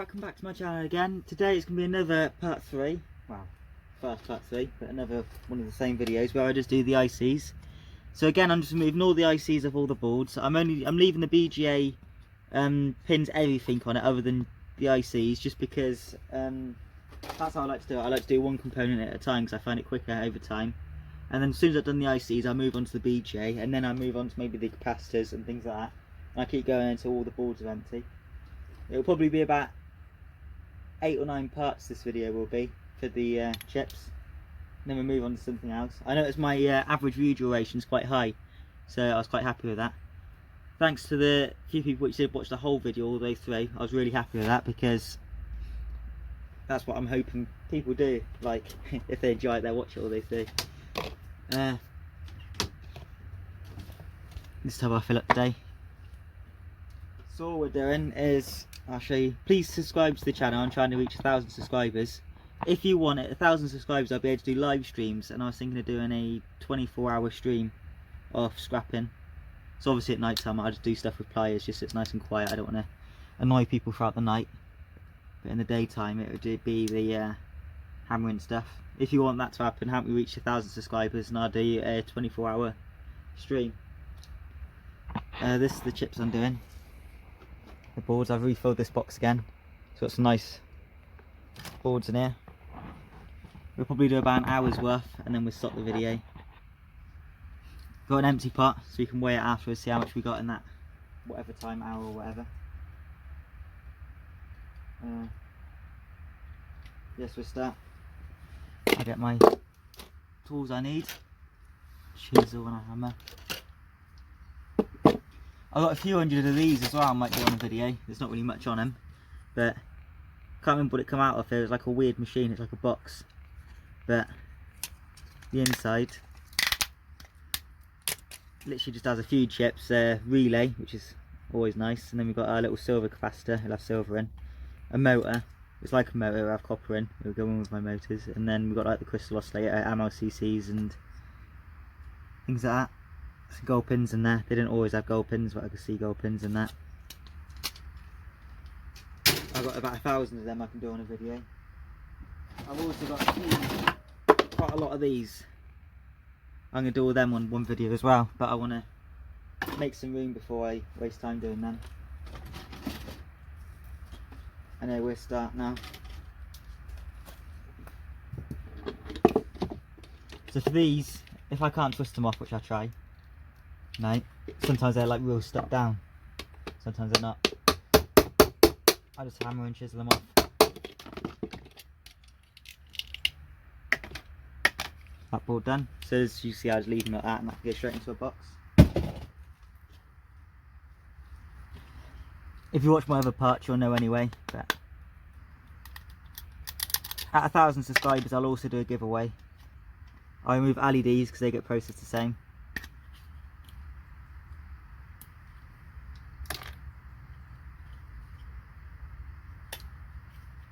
welcome back to my channel again. Today it's going to be another part 3, well, first part 3, but another one of the same videos where I just do the ICs. So again, I'm just removing all the ICs of all the boards. I'm leaving the BGA pins, everything on it other than the ICs, just because that's how I like to do it. I like to do one component at a time because I find it quicker over time. And then as soon as I've done the ICs, I move on to the BGA, and then I move on to maybe the capacitors and things like that. And I keep going until all the boards are empty. It'll probably be about 8 or 9 parts this video will be for the chips. And then we'll move on to something else. I noticed my average view duration is quite high, so I was quite happy with that. Thanks to the few people which did watch the whole video all the way through. I was really happy with that because that's what I'm hoping people do. Like, if they enjoy it, they'll watch it all the way through. This is how I fill up today. So all we're doing is, I'll show you, please subscribe to the channel. I'm trying to reach 1,000 subscribers. If you want it, 1,000 subscribers, I'll be able to do live streams, and I was thinking of doing a 24-hour stream of scrapping. So obviously at night time I just do stuff with pliers, just so it's nice and quiet. I don't want to annoy people throughout the night, but in the daytime it would be the hammering stuff. If you want that to happen, help me reach 1,000 subscribers and I'll do a 24-hour stream. This is the chips I'm doing. The boards, I've refilled this box again, so got some nice boards in here. We'll probably do about an hour's worth and then we'll stop the video. Got an empty pot so we can weigh it afterwards, see how much we got in that whatever time, hour or whatever. Yes, we'll start. I get my tools I need, chisel and a hammer. I've got a few hundred of these as well I might do on a video. There's not really much on them, but I can't remember what it come out of. It was like a weird machine, it's like a box, but the inside literally just has a few chips, relay, which is always nice, and then we've got our little silver capacitor, it'll have silver in, a motor, it's like a motor, it'll have copper in, it'll go in with my motors, and then we've got like the crystal oscillator, MLCCs and things like that. Some gold pins in there. They didn't always have gold pins, but I could see gold pins in that. I've got about 1,000 of them I can do on a video. I've also got quite a lot of these. I'm going to do all them on one video as well, but I want to make some room before I waste time doing them. Anyway, we'll start now. So for these, if I can't twist them off, which I try, no, sometimes they're like real stuck down, sometimes they're not. I just hammer and chisel them off. That board done. So as you see, I just leave them like that and that can go straight into a box. If you watch my other parts you'll know anyway, but at 1,000 subscribers I'll also do a giveaway. I remove LEDs because they get processed the same.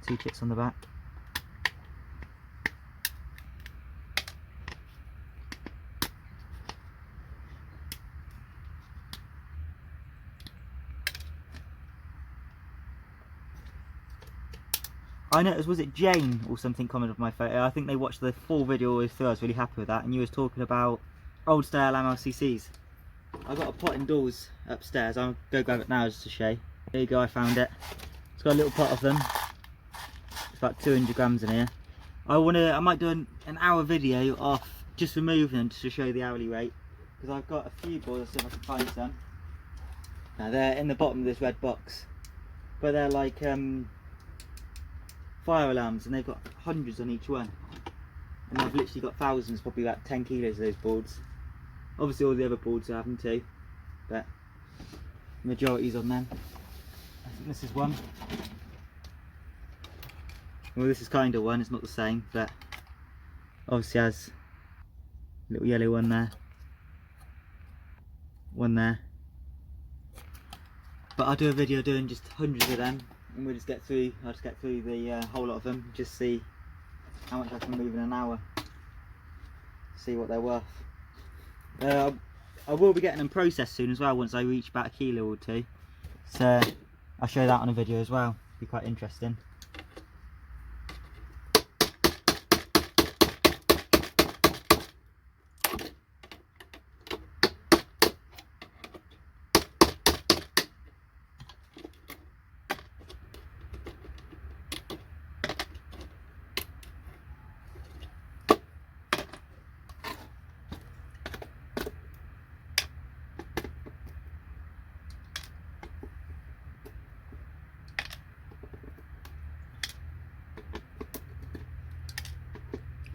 Two chips on the back. I noticed, was it Jane or something commented on my photo? I think they watched the full video all the way through. I was really happy with that, and you was talking about old style MLCCs. I've got a pot indoors upstairs. I'll go grab it now just to show. There you go, I found it. It's got a little pot of them. About 200 grams in here. I might do an hour video off just removing them to show the hourly rate, because I've got a few boards. I'll see if I can find some. Now they're in the bottom of this red box, but they're like fire alarms, and they've got hundreds on each one, and I've literally got thousands, probably about 10 kilos of those boards. Obviously all the other boards I have them too, but the majority's on them. I think this is one. Well, this is kind of one, it's not the same, but obviously has a little yellow one there, one there. But I'll do a video doing just hundreds of them, and we'll just get through, I'll just get through the whole lot of them, just see how much I can move in an hour, see what they're worth. I will be getting them processed soon as well, once I reach about 1 kilo or 2, so I'll show that on a video as well. be quite interesting.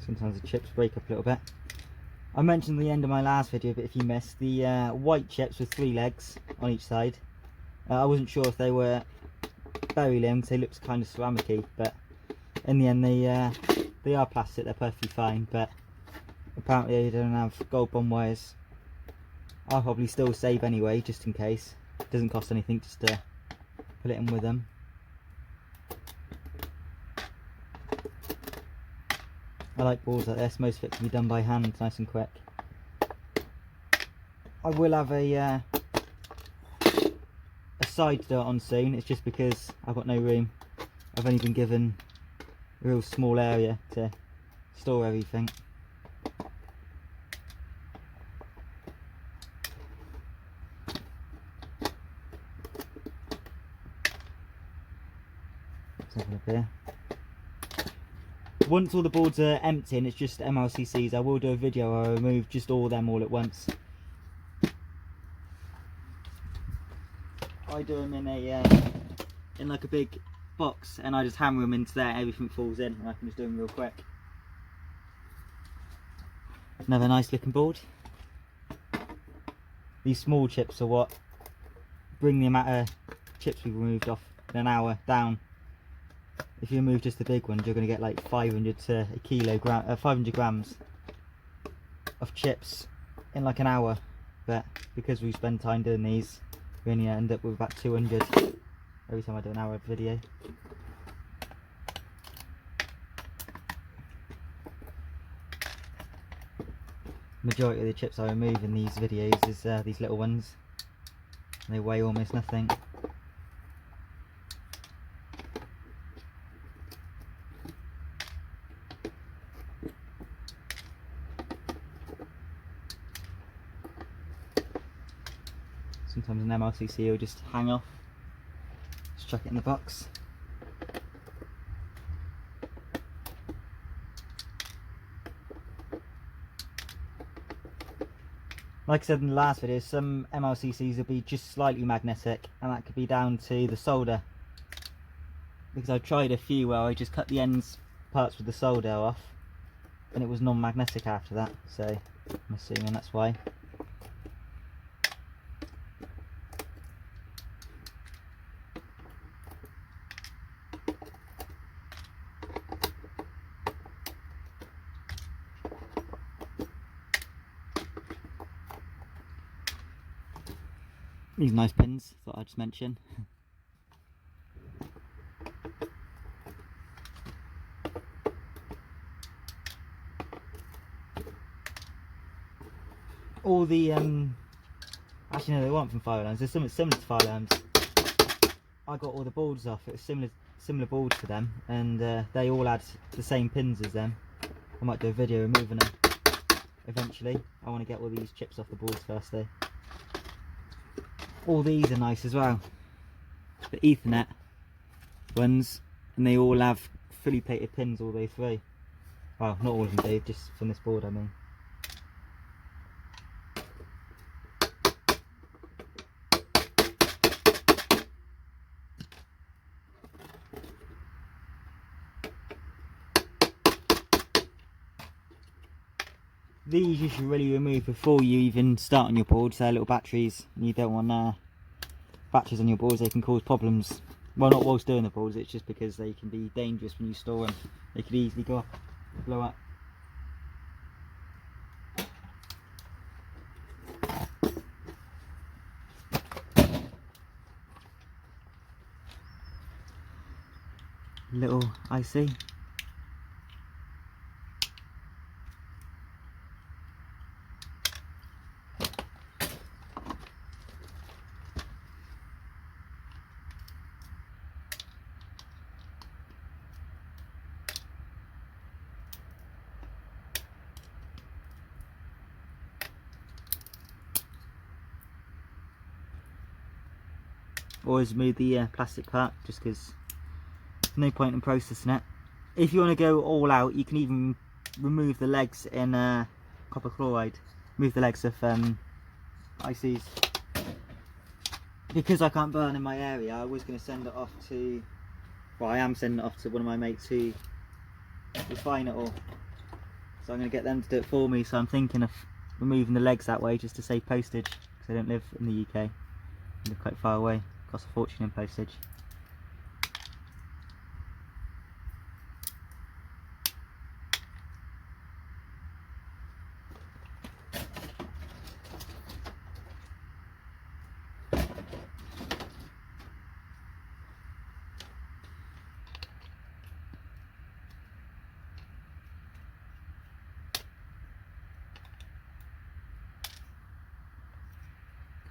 Sometimes the chips break up a little bit. I mentioned at the end of my last video, but if you missed, the white chips with 3 legs on each side. I wasn't sure if they were beryllium because they looked kind of ceramic-y, but in the end they are plastic, they're perfectly fine, but apparently they don't have gold bond wires. I'll probably still save anyway, just in case. It doesn't cost anything just to put it in with them. I like balls like this, most of it can be done by hand, nice and quick. I will have a side to do it on soon, it's just because I've got no room. I've only been given a real small area to store everything. Let's have a look here. Once all the boards are empty and it's just MLCCs, I will do a video where I remove just all of them all at once. I do them in like a big box, and I just hammer them into there, everything falls in, and I can just do them real quick. Another nice looking board. These small chips are what bring the amount of chips we've removed off in an hour down. If you remove just the big ones, you're going to get like 500 to a kilogram, 500 grams of chips in like an hour. But because we spend time doing these, we only end up with about 200 every time I do an hour video. Majority of the chips I remove in these videos is these little ones. They weigh almost nothing. Sometimes an MLCC will just hang off. Just chuck it in the box. Like I said in the last video, some MLCCs will be just slightly magnetic, and that could be down to the solder. Because I've tried a few where I just cut the ends parts with the solder off, and it was non-magnetic after that, so I'm assuming that's why. These nice pins, thought I'd just mention. All the actually no, they weren't from fire alarms. They're something similar to fire alarms. I got all the boards off. It was similar boards to them, and they all had the same pins as them. I might do a video removing them eventually. I want to get all these chips off the boards first though. All these are nice as well. The Ethernet ones, and they all have fully plated pins all the way through. Well, not all of them do, just from this board I mean. These you should really remove before you even start on your boards. They're little batteries, and you don't want batteries on your boards. They can cause problems. Well, not whilst doing the boards, it's just because they can be dangerous when you store them. They could easily go up, blow up. Little IC. always remove the plastic part, just because no point in processing it. If you want to go all out, you can even remove the legs in copper chloride. Remove the legs of ICs. Because I can't burn in my area, I was going to send it off to, well, I am sending it off to one of my mates who refine it all. So I'm going to get them to do it for me. So I'm thinking of removing the legs that way, just to save postage, because I don't live in the UK. I live quite far away. Costs a fortune in postage.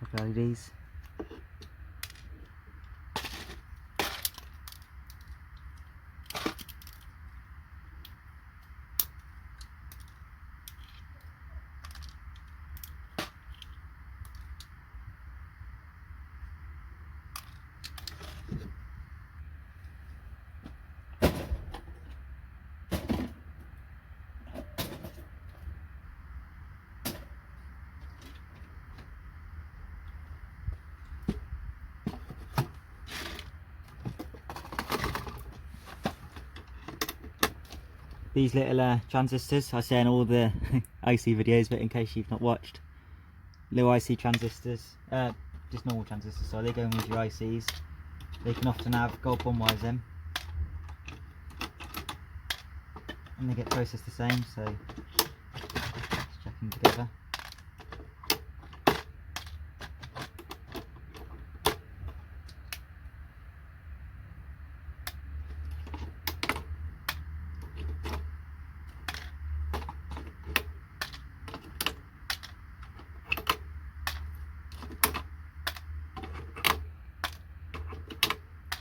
Couple of LEDs. These little transistors, I say in all the IC videos, but in case you've not watched, little IC transistors, just normal transistors, so they go in with your ICs. They can often have gold bond wires in, and they get processed the same, so just check them together.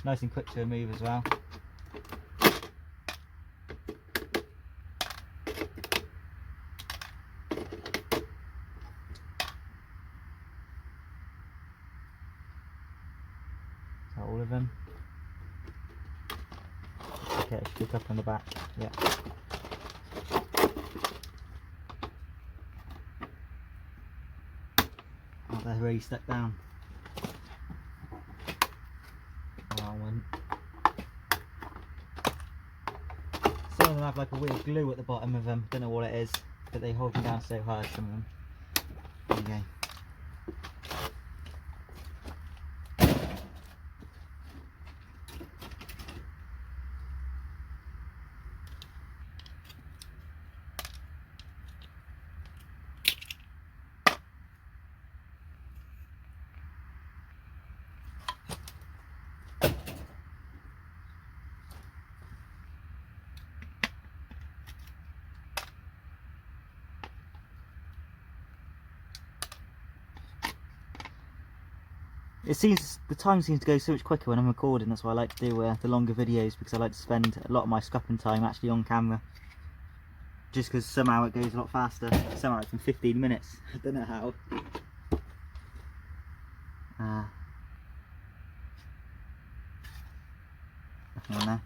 Nice and quick to remove as well. Is that all of them? Okay, it should pick up on the back. Yeah. Oh, they're really stuck down. Some of them have like a weird glue at the bottom of them, don't know what it is, but they hold them down so hard, some of them. There you go. The time seems to go so much quicker when I'm recording. That's why I like to do the longer videos, because I like to spend a lot of my scrapping time actually on camera. Just because somehow it goes a lot faster. Somehow it's in 15 minutes. I don't know how. Nothing on there.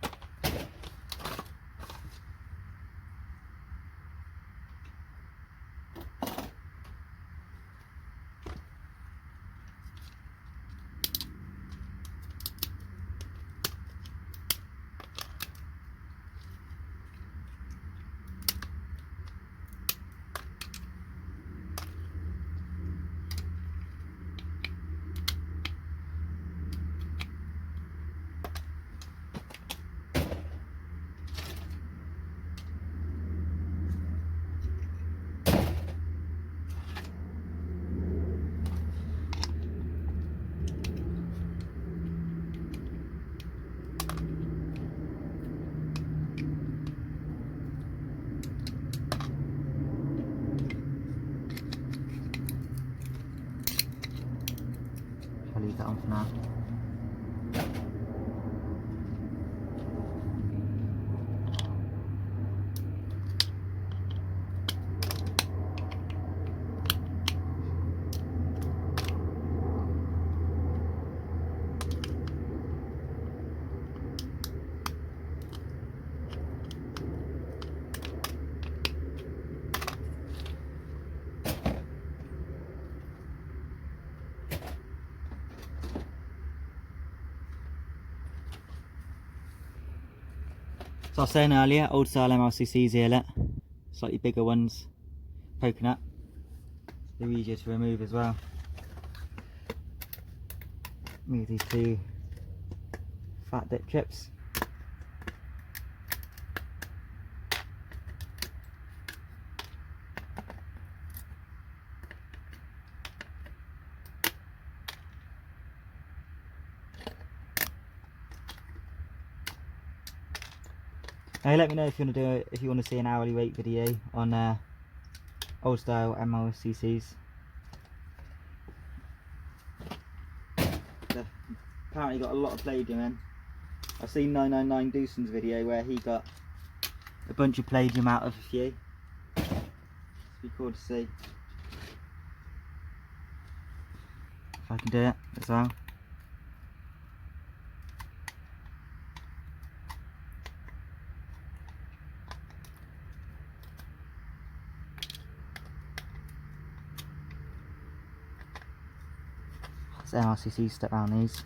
I'll leave that on for now. So I was saying earlier, old style MLCCs here, look. Slightly bigger ones, poking up. They're easier to remove as well. Move these two fat dip chips. Now let me know if you want to do it, if you want to see an hourly rate video on old style MLCCs. They've apparently got a lot of palladium in. I've seen 999 Dewson's video where he got a bunch of palladium out of a few. It'd be cool to see if I can do it as well. It's MLCC stuck around these.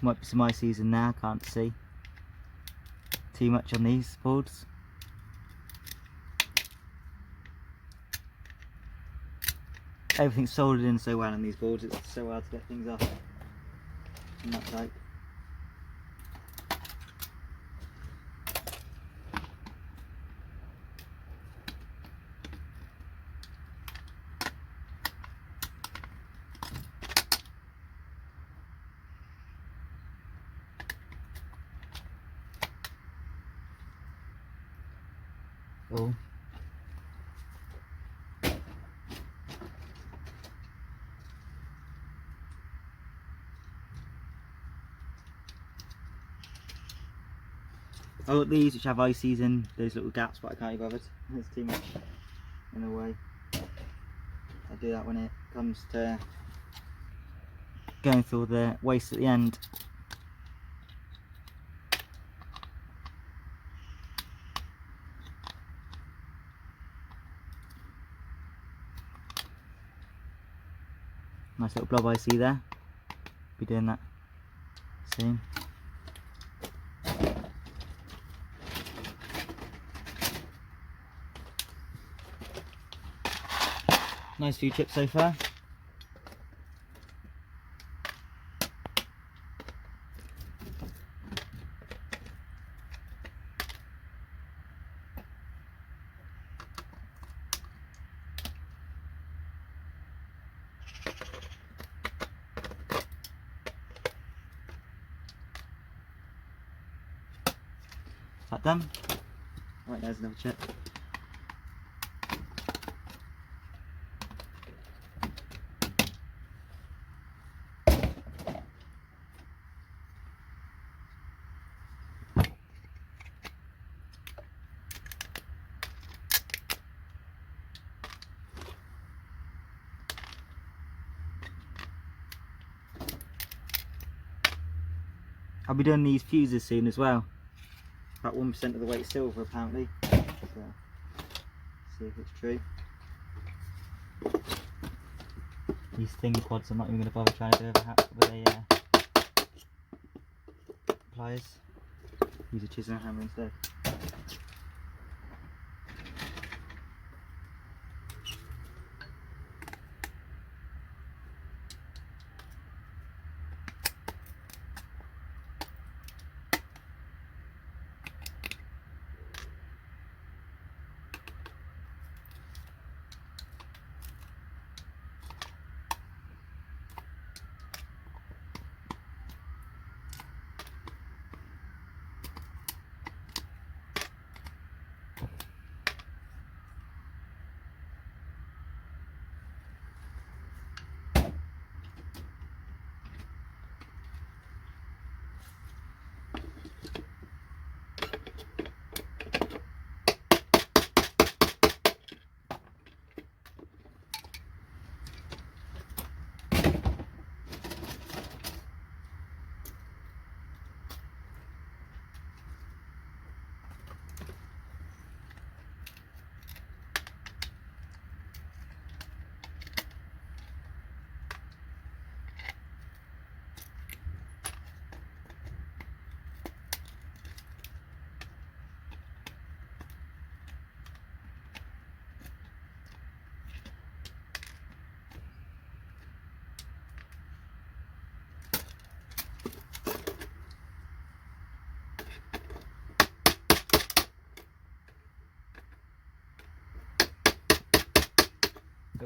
Might be some ICs in there, I can't see too much on these boards. Everything's soldered in so well on these boards, it's so hard to get things off from that type. Oh. I got these which have ICs in those little gaps, but I can't be bothered. There's too much in the way. I do that when it comes to going through all the waste at the end. Nice little blob IC there. Be doing that soon. Nice few chips so far. Is that done? Right, there's another chip. I'll be doing these fuses soon as well. About 1% of the weight silver apparently. So, see if it's true. These thin quads I'm not even going to bother trying to do with a pliers. Use a chisel and hammer instead.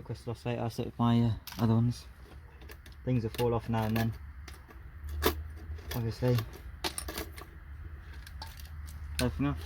crystal oscillator, I sit with my other ones. Things will fall off now and then, obviously. Everything off.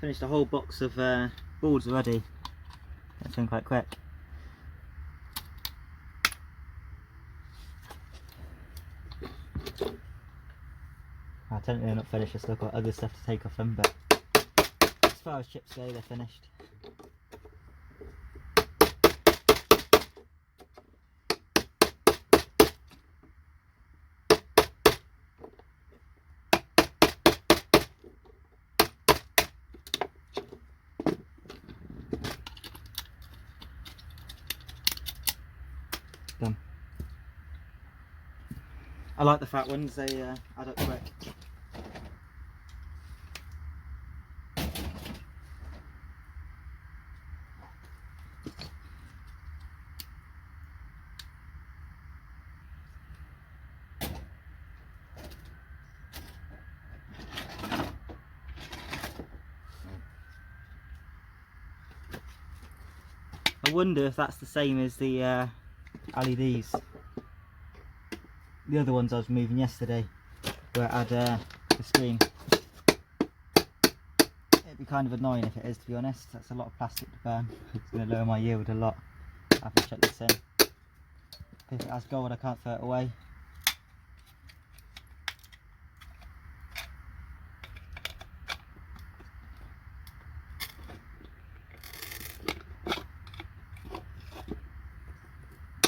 Finished a whole box of boards already. That's been quite quick. Technically they're not finished, I've still got other stuff to take off them, but as far as chips go, they're finished. Done. I like the fat ones, they add up quick. I wonder if that's the same as the LEDs. The other ones I was moving yesterday, where it had the screen. It'd be kind of annoying if it is, to be honest. That's a lot of plastic to burn. It's going to lower my yield a lot. I have to check this in. If it has gold, I can't throw it away.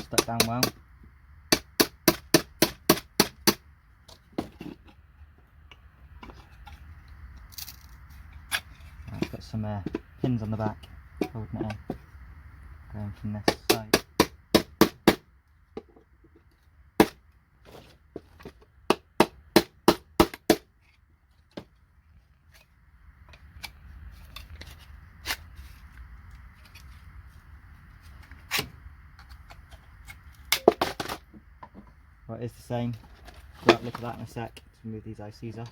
Stuck down well. Right, got some pins on the back holding it in, going from this side. Right, it's the same. Right, look at that in a sec. Let's move these ICs off.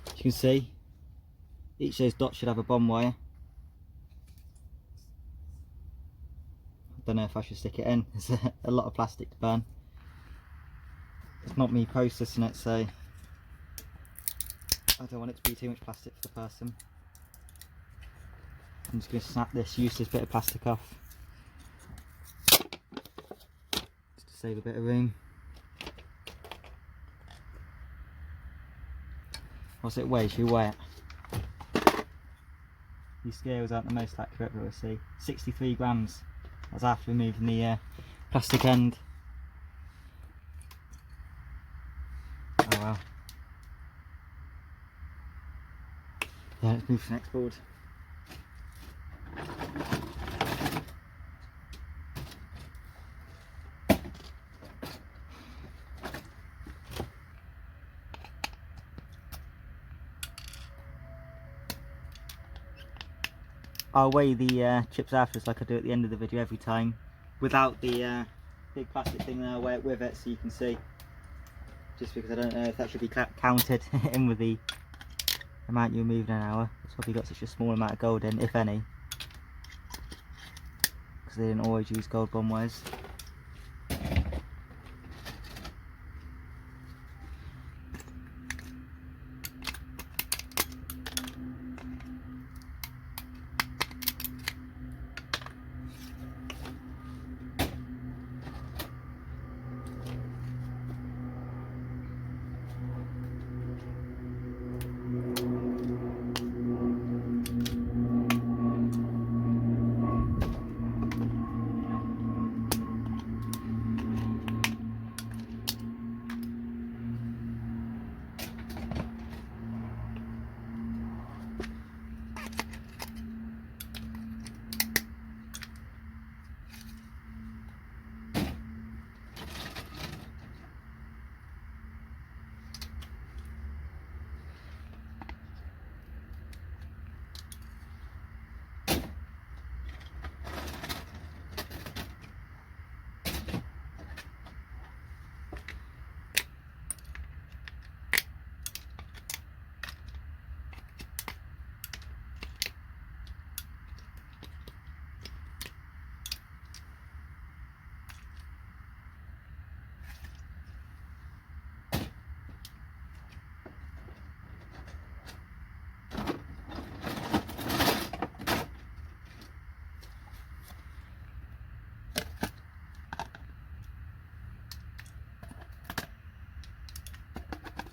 As you can see, each of those dots should have a bond wire. I don't know if I should stick it in. There's a lot of plastic to burn. It's not me processing it, so I don't want it to be too much plastic for the person. I'm just going to snap this useless bit of plastic off, just to save a bit of room. What's it weigh? Should we weigh it? These scales aren't the most accurate, but we'll see. 63 grams. That's after removing the plastic end. Oh wow. Yeah, let's move to the next board. I'll weigh the chips afterwards, like I do at the end of the video every time, without the big plastic thing, and I'll weigh it with it so you can see. Just because I don't know if that should be counted in with the amount you remove in an hour. It's probably got such a small amount of gold in, if any. because they didn't always use gold bond wires.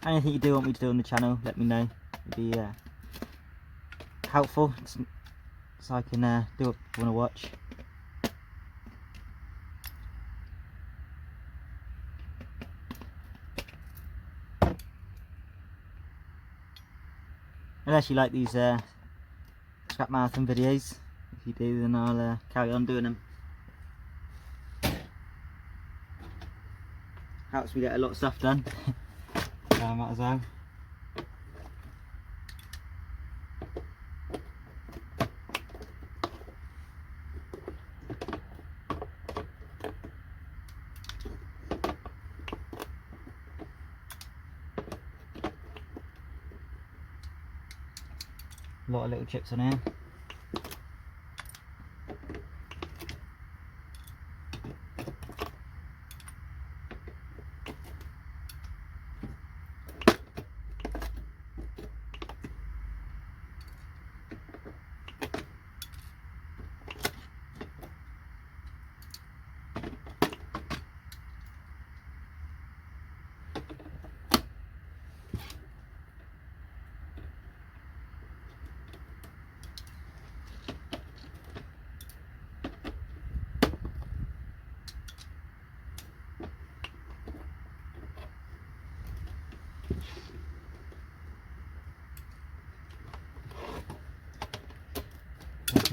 Anything you do want me to do on the channel, let me know. It'd be helpful, so I can do what you want to watch. Unless you like these scrap marathon videos. If you do, then I'll carry on doing them. Helps me get a lot of stuff done. Might as well. A lot of little chips on here.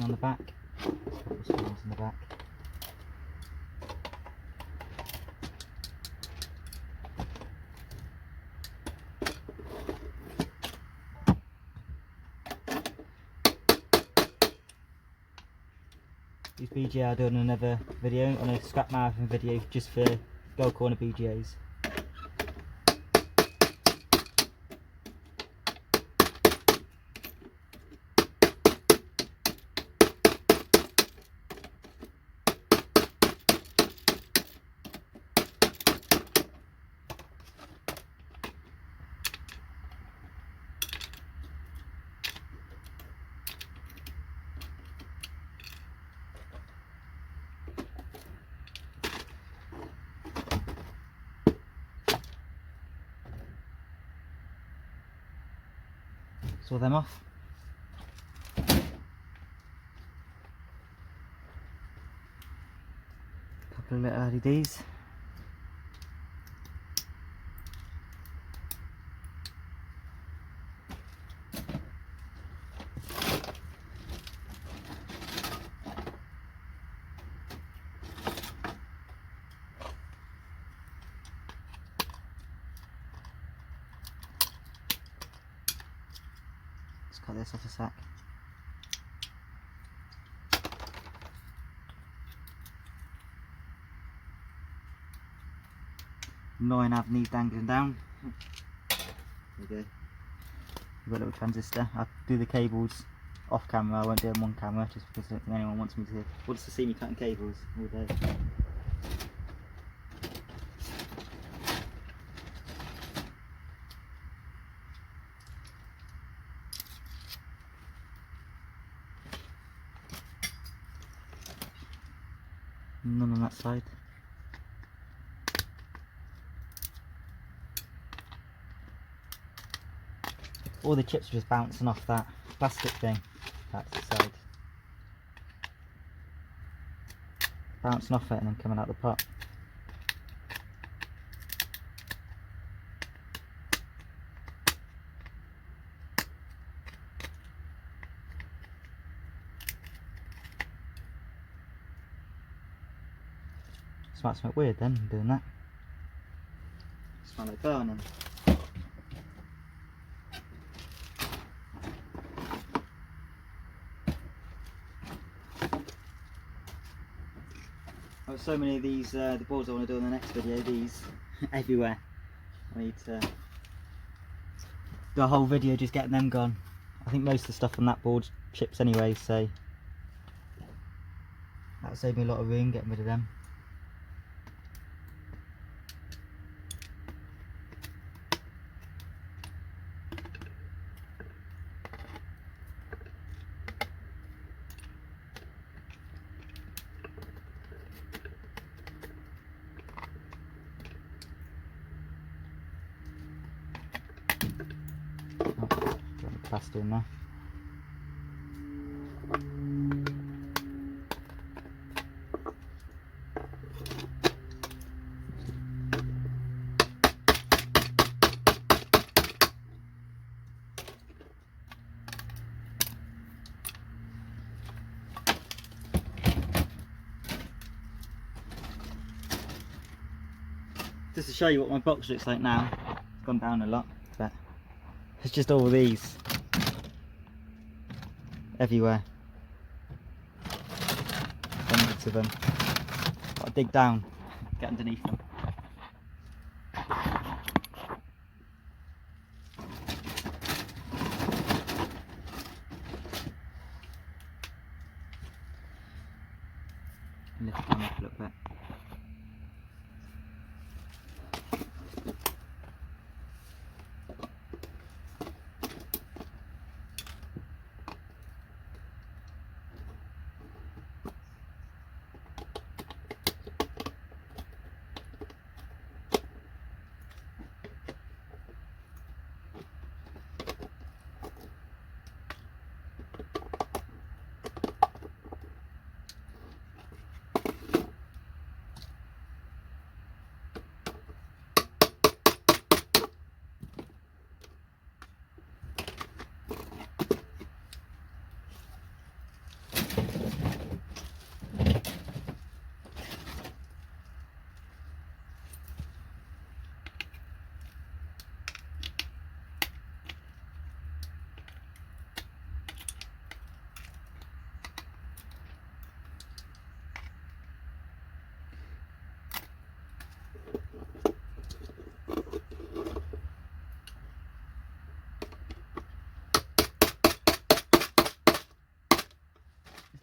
On the back, couple of screws in the back. These BGA I'll do in another video, on a scrap marathon video, just for gold corner BGAs. Saw them off. Couple of little LEDs. Cut this off a sec. Annoying having these dangling down. There you go. You've got a little transistor. I'll do the cables off camera. I won't do them on camera just because I don't think anyone wants to see me cutting cables all day. None on that side. All the chips are just bouncing off that plastic thing. That's the side. Bouncing off it and then coming out the pot. Smells something weird then, doing that. Smell like burning. I've got so many of these, the boards I want to do in the next video, these everywhere. I need to do a whole video just getting them gone. I think most of the stuff on that board chips anyway, so that'll save me a lot of room getting rid of them. Plaster in there. Just to show you what my box looks like now, it's gone down a lot, but it's just all these everywhere. Hundreds of them. Got to dig down, get underneath them. Lift the camera up a little bit.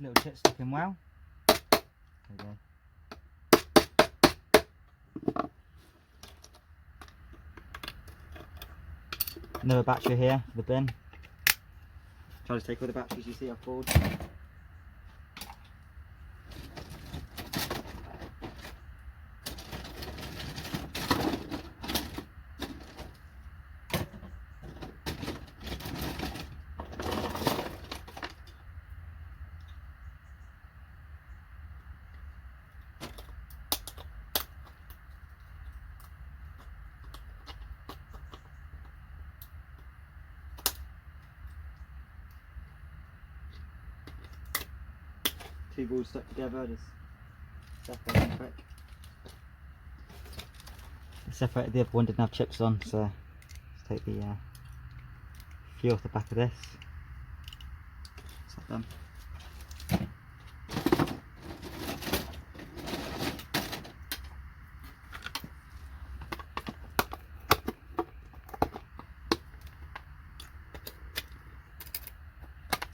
Little chip's looking well. There we go. Another battery here for the bin. Try to take all the batteries you see off board. Two boards stuck together, just separate them quick. Separated the other one, didn't have chips on, so let's take the few off the back of this. What's that done?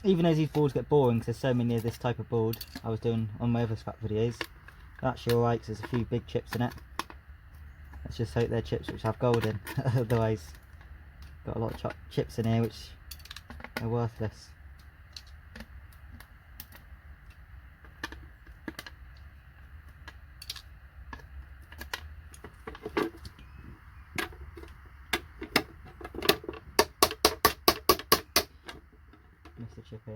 even though these boards get boring because there's so many of this type of board I was doing on my other scrap videos, they're actually alright because there's a few big chips in it. Let's just hope they're chips which have gold in, otherwise got a lot of chips in here which are worthless. Missed a chip here.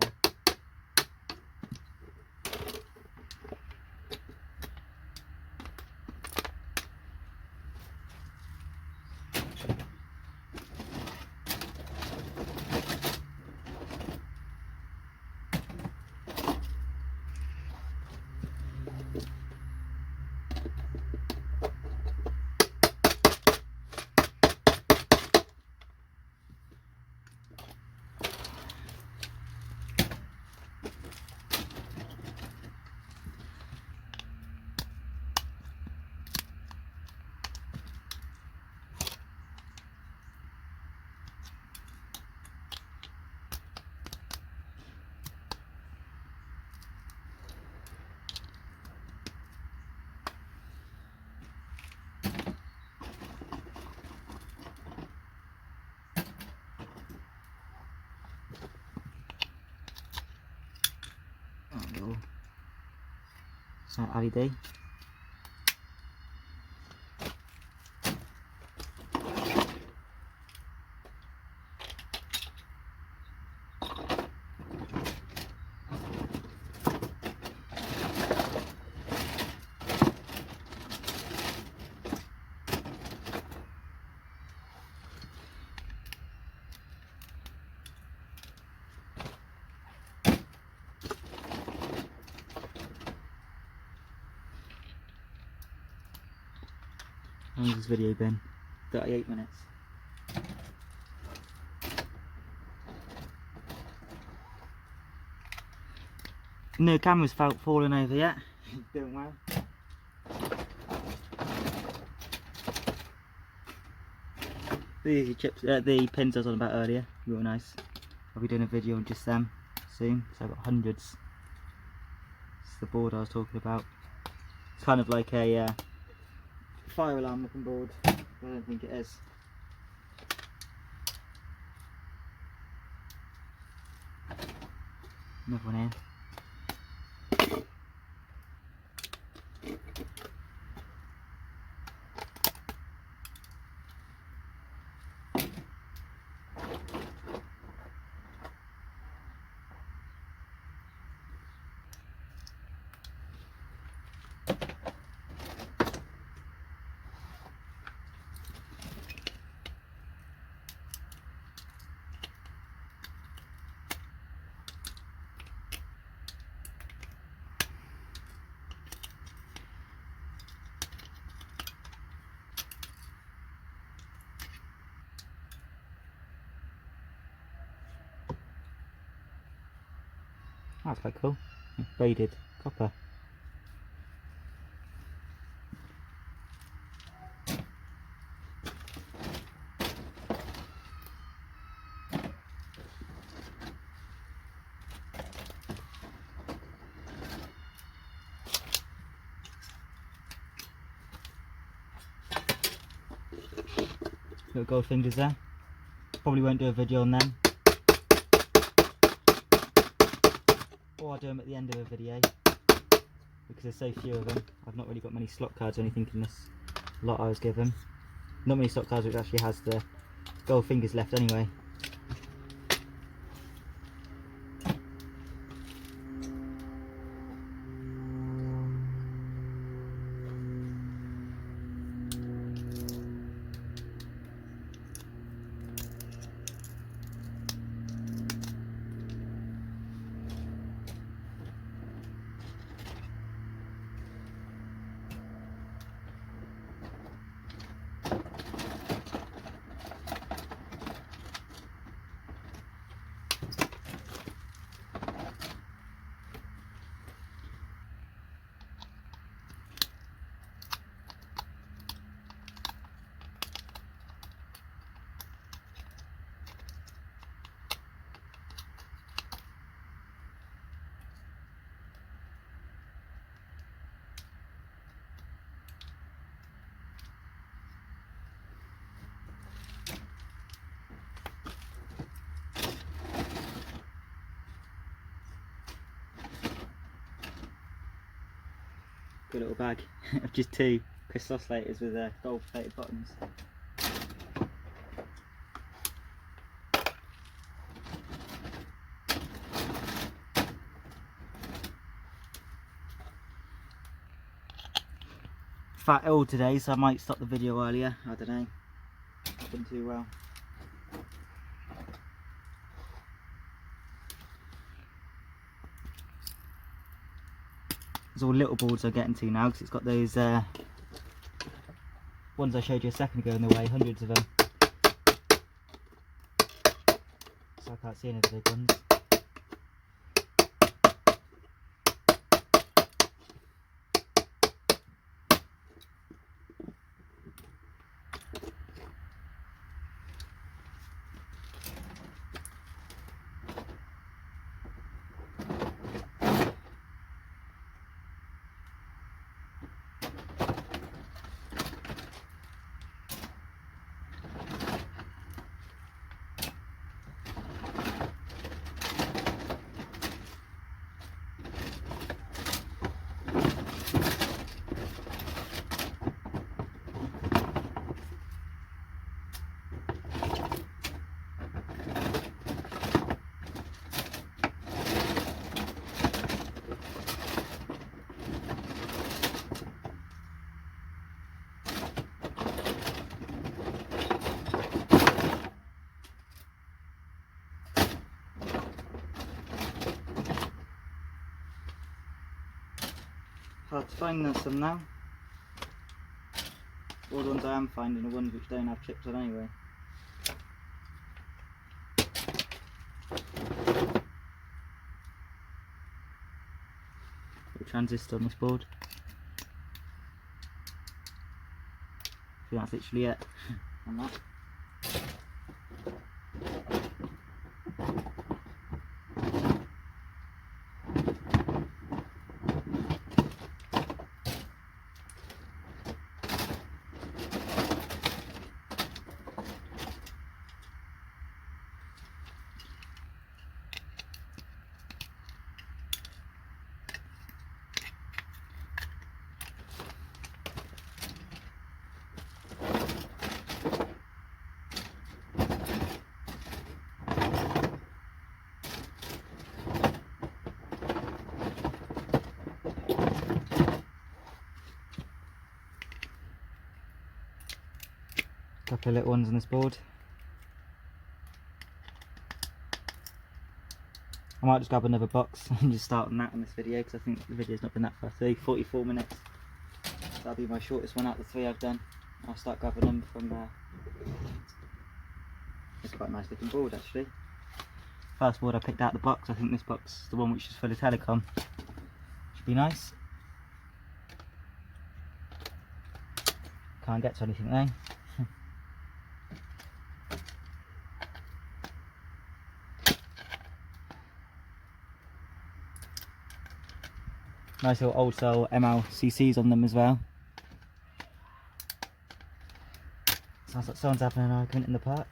It's not LED. How long's this video been? 38 minutes. No camera's falling over yet. Doing well. These are chips, the pins I was on about earlier. Real nice. I'll be doing a video on just them soon. So I've got hundreds. It's the board I was talking about. It's kind of like a fire alarm looking board. I don't think it is. Another one here. That's quite cool. Braided copper. Little gold fingers there. Probably won't do a video on them. Or I'll do them at the end of a video, because there's so few of them. I've not really got many slot cards or anything in this lot I was given. Not many slot cards which actually has the gold fingers left anyway. Good little bag of just 2 crystal oscillators with gold plated bottoms. Fat ill today, so I might stop the video earlier. I don't know. Not been too well. There's all little boards I'm getting to now because it's got those ones I showed you a second ago in the way, hundreds of them. So I can't see any of the big ones. Hard to find some now. All the ones I am finding are ones which don't have chips on anyway. Little transistor on this board. I think that's literally it on that. Couple of little ones on this board. I might just grab another box and just start on that on this video because I think the video's not been that far through. 44 minutes. That'll be my shortest one out of the 3 I've done. I'll start grabbing them from there. It's quite a nice looking board actually. First board I picked out of the box. I think this box is the one which is full of telecom. Should be nice. Can't get to anything though. Nice little old style MLCCs on them as well. Sounds like someone's having an argument in the park.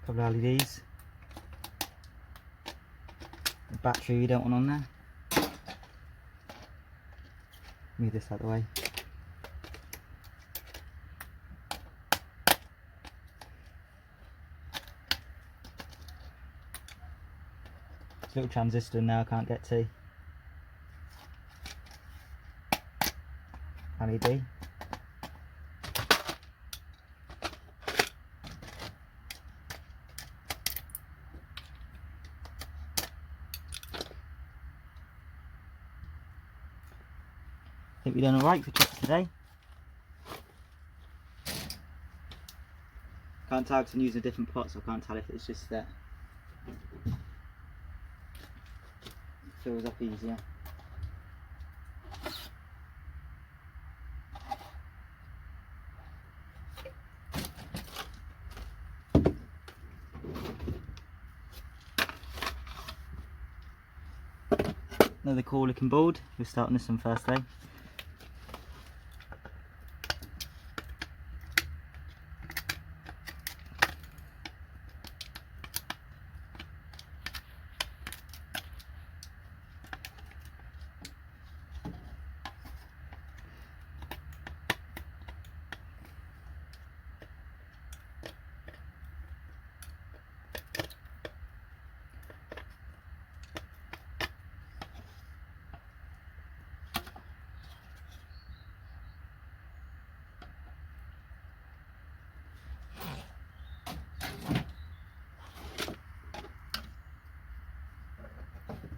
Couple of LEDs. The battery you don't want on there. Move this out of the way. This little transistor now I can't get to. LED. think we've done alright for trucks today. Can't tell because I'm using a different pot, so I can't tell if it's just that it fills up easier. Another cool looking board. We're starting this one first day.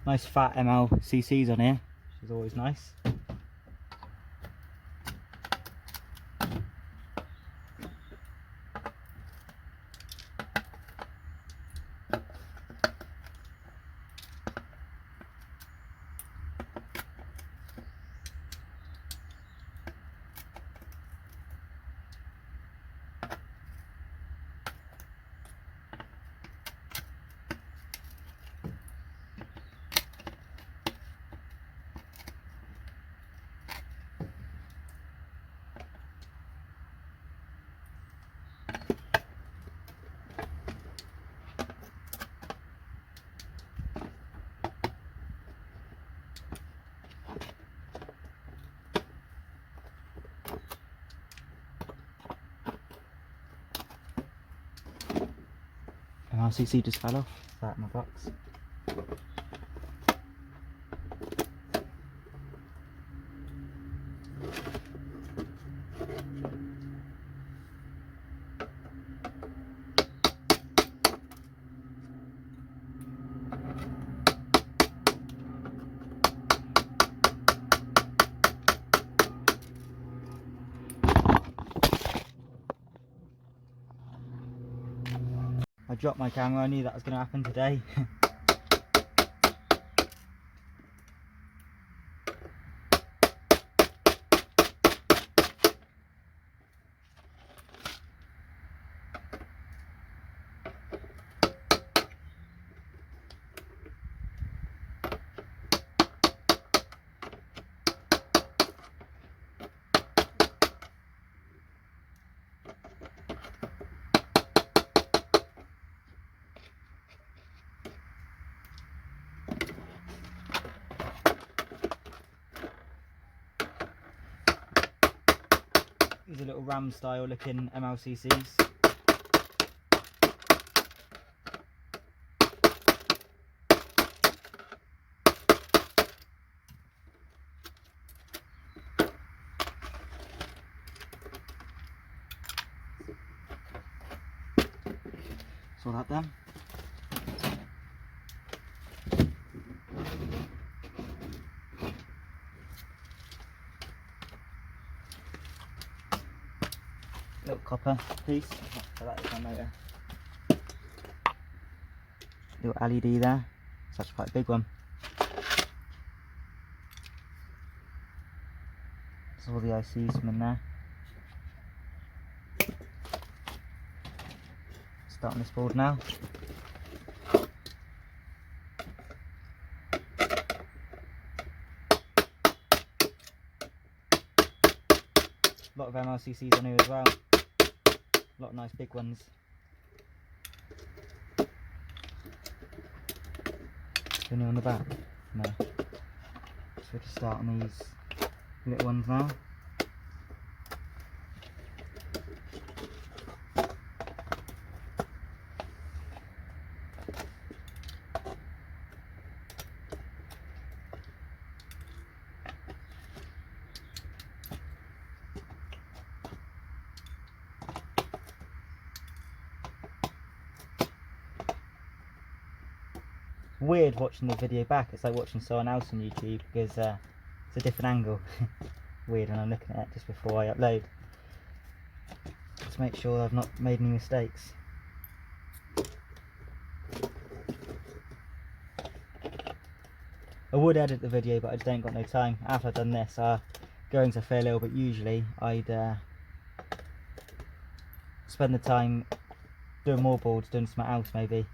Nice fat MLCCs on here, which is always nice. MLCC just fell off. That in my box. I dropped my camera, I knew that was going to happen today. These are little ram style looking MLCCs. Saw that then. Little copper piece, so that is my motor. Little LED there, it's actually quite a big one. There's all the ICs from in there. Starting this board now. A lot of MLCCs on here as well. A lot of nice big ones. Any on the back? No. So we'll just start on these little ones now. Weird watching the video back, it's like watching someone else on YouTube because it's a different angle. weird when I'm looking at it just before I upload, to make sure I've not made any mistakes. I would edit the video, but I just ain't got no time. After I've done this, going to feel ill, but usually I'd spend the time doing more boards, doing something else maybe.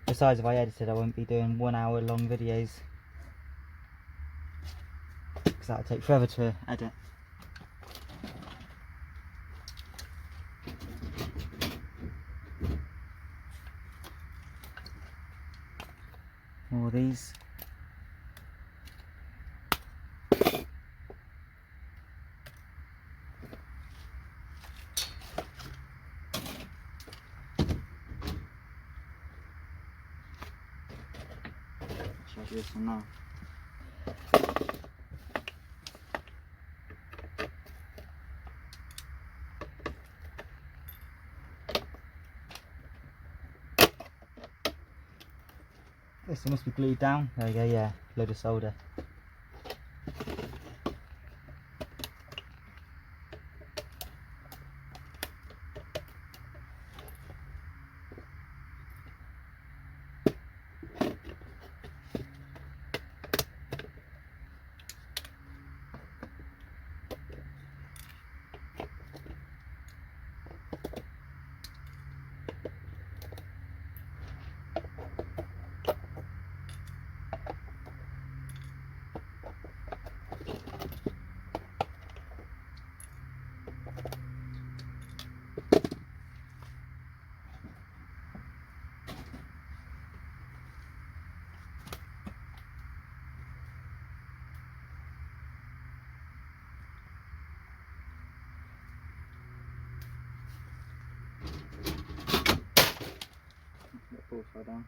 Besides, if I edited, I wouldn't be doing 1 hour long videos, because that would take forever to edit. More of these. I'll do this one now. This one must be glued down. There we go, yeah, load of solder. All fell down.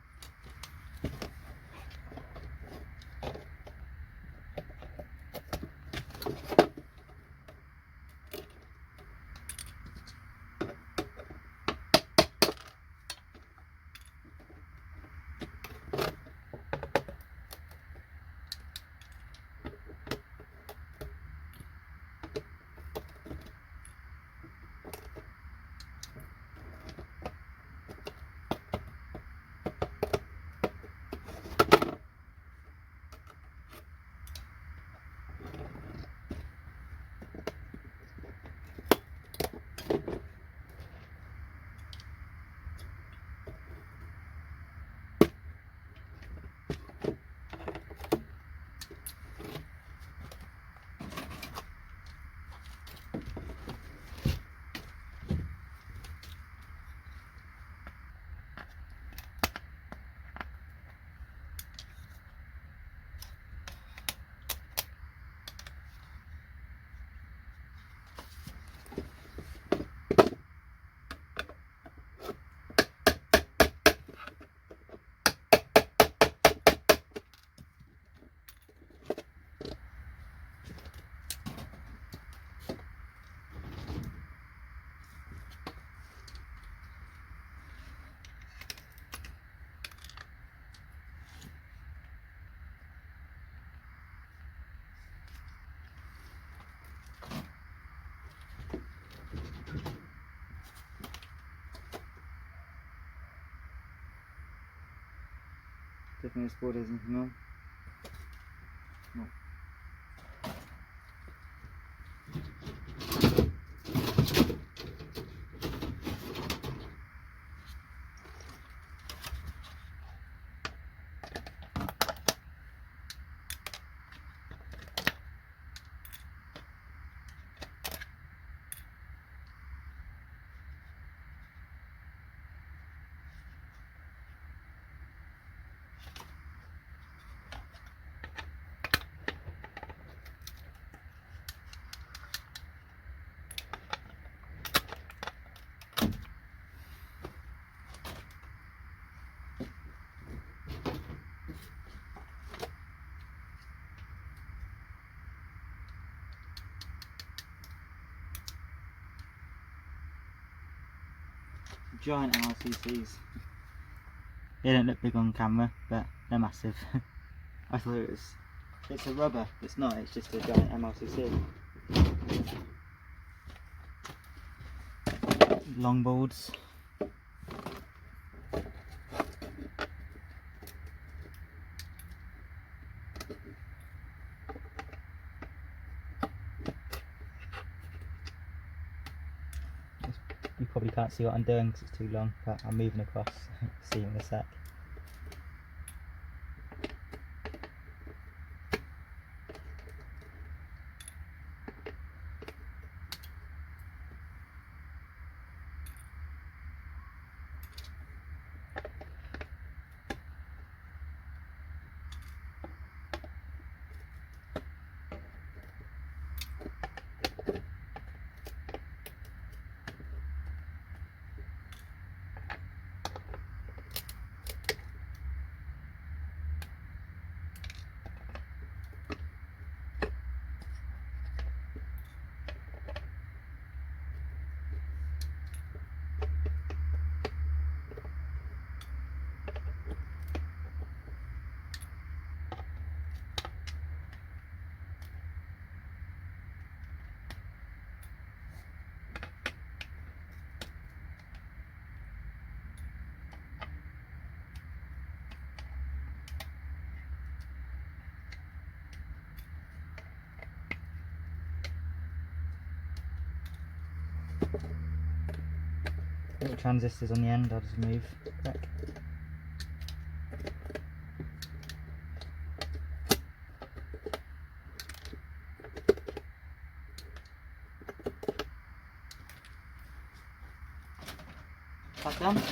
Definitely this board isn't no. No. Giant MRCCs. They don't look big on camera, but they're massive. I thought it's a rubber. It's not, it's just a giant MLCC. Longboards. You probably can't see what I'm doing because it's too long, but I'm moving across. See you in a sec. Little transistors on the end, I'll just move back. Back done.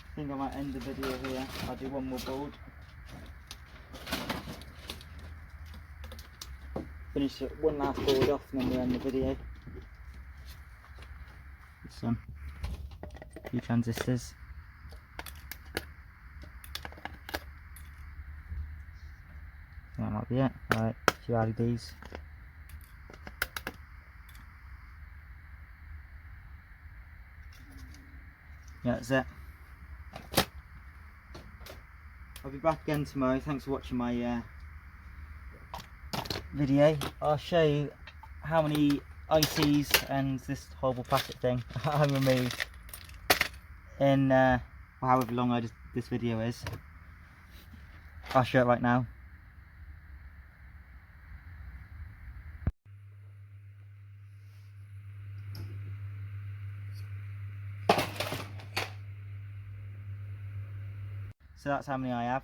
I think I might end the video here. I'll do one more board. Finish one last board off and then we'll end the video. Some few transistors. That might be it. Alright, a few LEDs. Yeah, that's it. I'll be back again tomorrow. Thanks for watching my video. I'll show you how many ICs and this horrible plastic thing I removed in however long this video is. I'll show it right now. So that's how many I have.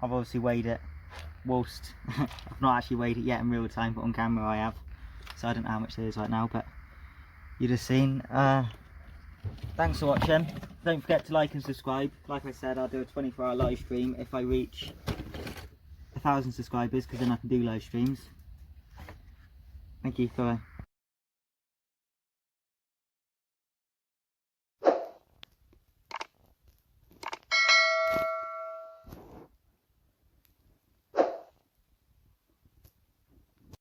I've obviously weighed it whilst I've not actually weighed it yet in real time, but on camera I have. So I don't know how much it is right now, but you just seen. Thanks for watching. Don't forget to like and subscribe. Like I said, I'll do a 24-hour live stream if I reach 1,000 subscribers, because then I can do live streams. Thank you. Bye.